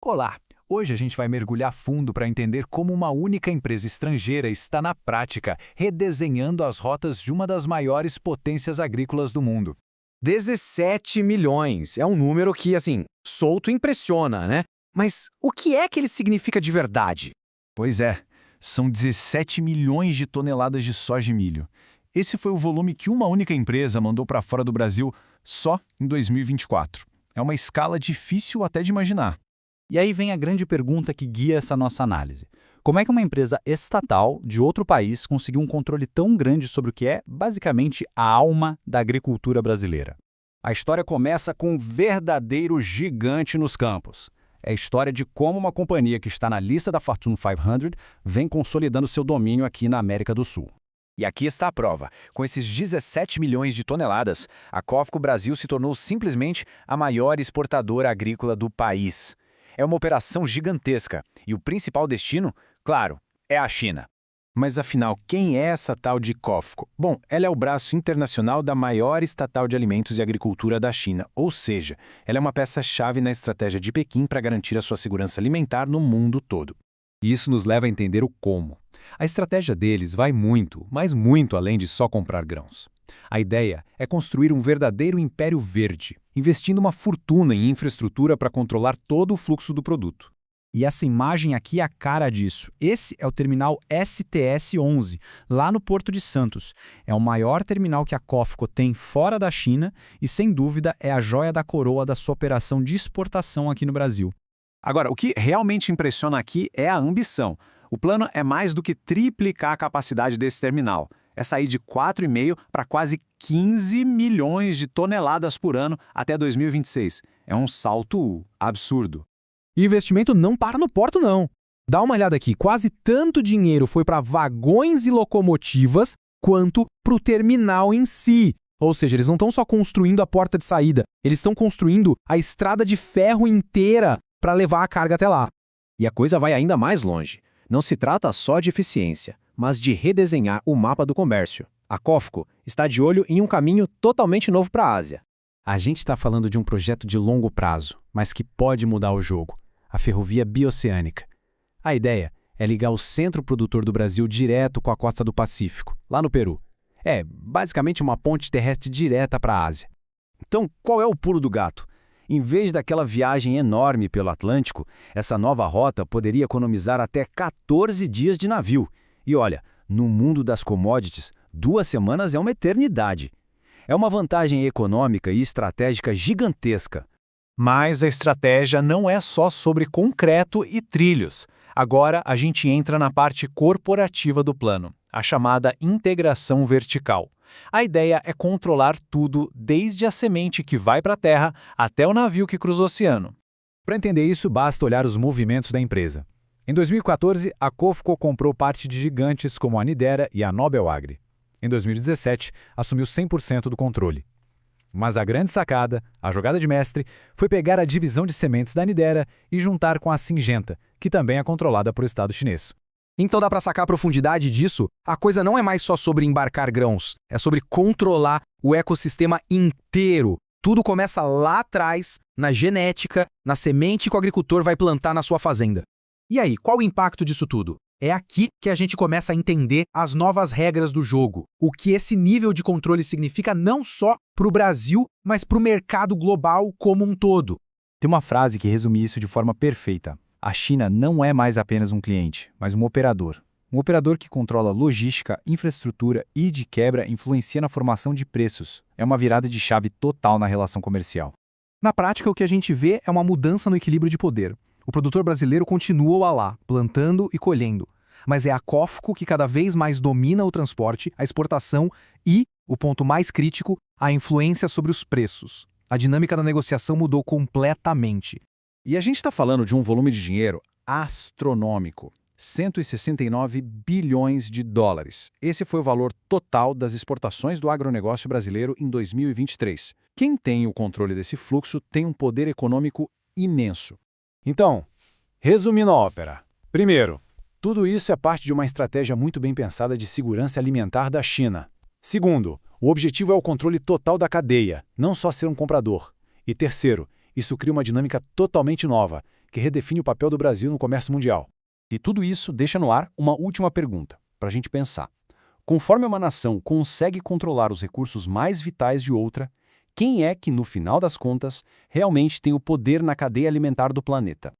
Olá! Hoje a gente vai mergulhar fundo para entender como uma única empresa estrangeira está na prática redesenhando as rotas de uma das maiores potências agrícolas do mundo. 17 milhões. É um número que, solto impressiona, né? Mas o que é que ele significa de verdade? Pois é, são 17 milhões de toneladas de soja e milho. Esse foi o volume que uma única empresa mandou para fora do Brasil só em 2024. É uma escala difícil até de imaginar. E aí vem a grande pergunta que guia essa nossa análise. Como é que uma empresa estatal de outro país conseguiu um controle tão grande sobre o que é, basicamente, a alma da agricultura brasileira? A história começa com um verdadeiro gigante nos campos. É a história de como uma companhia que está na lista da Fortune 500 vem consolidando seu domínio aqui na América do Sul. E aqui está a prova. Com esses 17 milhões de toneladas, a Cofco Brasil se tornou simplesmente a maior exportadora agrícola do país. É uma operação gigantesca e o principal destino, claro, é a China. Mas afinal, quem é essa tal de Cofco? Bom, ela é o braço internacional da maior estatal de alimentos e agricultura da China, ou seja, ela é uma peça-chave na estratégia de Pequim para garantir a sua segurança alimentar no mundo todo. E isso nos leva a entender o como. A estratégia deles vai muito, mas muito além de só comprar grãos. A ideia é construir um verdadeiro império verde, investindo uma fortuna em infraestrutura para controlar todo o fluxo do produto. E essa imagem aqui é a cara disso. Esse é o terminal STS-11, lá no Porto de Santos. É o maior terminal que a Cofco tem fora da China e, sem dúvida, é a joia da coroa da sua operação de exportação aqui no Brasil. Agora, o que realmente impressiona aqui é a ambição. O plano é mais do que triplicar a capacidade desse terminal. É sair de 4,5 para quase 15 milhões de toneladas por ano até 2026. É um salto absurdo. E o investimento não para no porto, não. Dá uma olhada aqui, quase tanto dinheiro foi para vagões e locomotivas quanto para o terminal em si. Ou seja, eles não estão só construindo a porta de saída, eles estão construindo a estrada de ferro inteira para levar a carga até lá. E a coisa vai ainda mais longe. Não se trata só de eficiência, mas de redesenhar o mapa do comércio. A Cofco está de olho em um caminho totalmente novo para a Ásia. A gente está falando de um projeto de longo prazo, mas que pode mudar o jogo. A ferrovia bioceânica. A ideia é ligar o centro produtor do Brasil direto com a costa do Pacífico, lá no Peru. É basicamente uma ponte terrestre direta para a Ásia. Então, qual é o pulo do gato? Em vez daquela viagem enorme pelo Atlântico, essa nova rota poderia economizar até 14 dias de navio. E olha, no mundo das commodities, 2 semanas é uma eternidade. É uma vantagem econômica e estratégica gigantesca. Mas a estratégia não é só sobre concreto e trilhos. Agora a gente entra na parte corporativa do plano, a chamada integração vertical. A ideia é controlar tudo, desde a semente que vai para a terra até o navio que cruza o oceano. Para entender isso, basta olhar os movimentos da empresa. Em 2014, a Cofco comprou parte de gigantes como a Nidera e a Nobel Agri. Em 2017, assumiu 100% do controle. Mas a grande sacada, a jogada de mestre, foi pegar a divisão de sementes da Nidera e juntar com a Syngenta, que também é controlada por Estado chinês. Então dá para sacar a profundidade disso? A coisa não é mais só sobre embarcar grãos, é sobre controlar o ecossistema inteiro. Tudo começa lá atrás, na genética, na semente que o agricultor vai plantar na sua fazenda. E aí, qual o impacto disso tudo? É aqui que a gente começa a entender as novas regras do jogo. O que esse nível de controle significa não só para o Brasil, mas para o mercado global como um todo. Tem uma frase que resume isso de forma perfeita. A China não é mais apenas um cliente, mas um operador. Um operador que controla logística, infraestrutura e, de quebra, influencia na formação de preços. É uma virada de chave total na relação comercial. Na prática, o que a gente vê é uma mudança no equilíbrio de poder. O produtor brasileiro continua lá, plantando e colhendo. Mas é a Cofco que cada vez mais domina o transporte, a exportação e, o ponto mais crítico, a influência sobre os preços. A dinâmica da negociação mudou completamente. E a gente está falando de um volume de dinheiro astronômico. 169 bilhões de dólares. Esse foi o valor total das exportações do agronegócio brasileiro em 2023. Quem tem o controle desse fluxo tem um poder econômico imenso. Então, resumindo a ópera. Primeiro, tudo isso é parte de uma estratégia muito bem pensada de segurança alimentar da China. Segundo, o objetivo é o controle total da cadeia, não só ser um comprador. E terceiro, isso cria uma dinâmica totalmente nova, que redefine o papel do Brasil no comércio mundial. E tudo isso deixa no ar uma última pergunta, para a gente pensar. Conforme uma nação consegue controlar os recursos mais vitais de outra, quem é que, no final das contas, realmente tem o poder na cadeia alimentar do planeta?